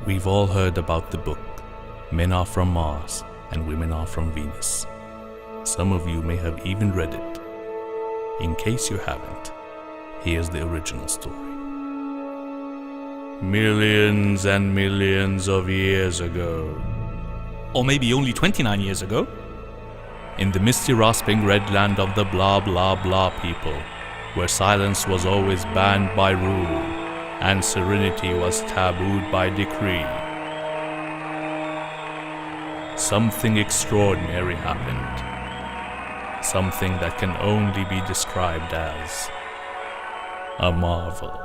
We've all heard about the book, Men Are From Mars and Women Are From Venus. Some of you may have even read it. In case you haven't, here's the original story. Millions and millions of years ago, or maybe only 29 years ago, in the misty rasping red land of the blah blah blah people, where silence was always banned by rule and serenity was tabooed by decree, something extraordinary happened. Something that can only be described as a marvel.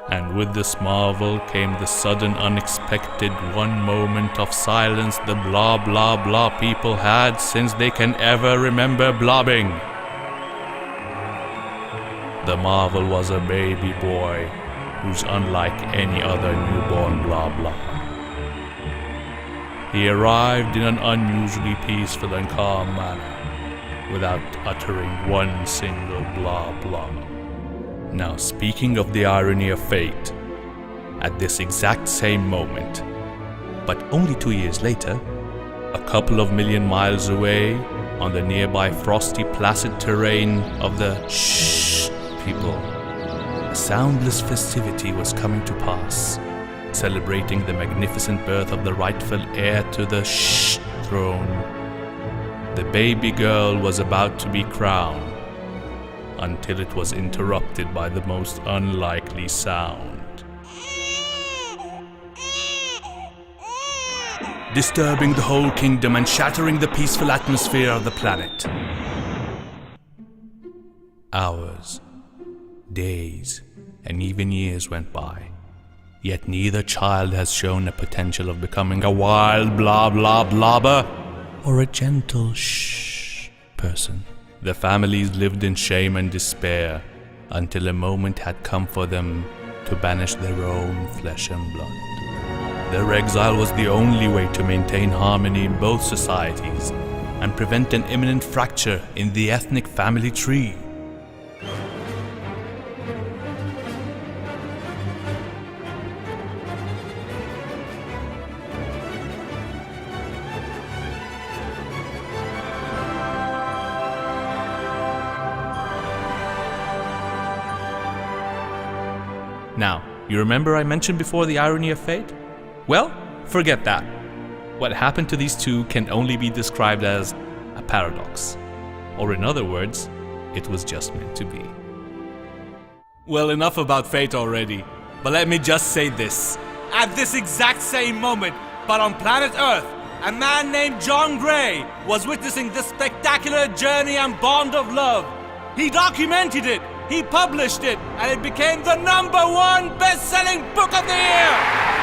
And with this marvel came the sudden unexpected one moment of silence the blah blah blah people had since they can ever remember blobbing. The marvel was a baby boy who's unlike any other newborn blah blah. He arrived in an unusually peaceful and calm manner, without uttering one single blah blah. Now, speaking of the irony of fate, at this exact same moment, but only 2 years later, a couple of million miles away, on the nearby frosty placid terrain of the shh people, a soundless festivity was coming to pass, celebrating the magnificent birth of the rightful heir to the shh throne. The baby girl was about to be crowned, until it was interrupted by the most unlikely sound, disturbing the whole kingdom and shattering the peaceful atmosphere of the planet. Hours, days, and even years went by, yet neither child has shown the potential of becoming a wild blah blah blobber or a gentle shh person. The families lived in shame and despair until a moment had come for them to banish their own flesh and blood. Their exile was the only way to maintain harmony in both societies and prevent an imminent fracture in the ethnic family tree. Now, you remember I mentioned before the irony of fate? Well, forget that. What happened to these two can only be described as a paradox. Or in other words, it was just meant to be. Well, enough about fate already, but let me just say this. At this exact same moment, but on planet Earth, a man named John Gray was witnessing this spectacular journey and bond of love. He documented it. He published it, and it became the #1 best-selling book of the year!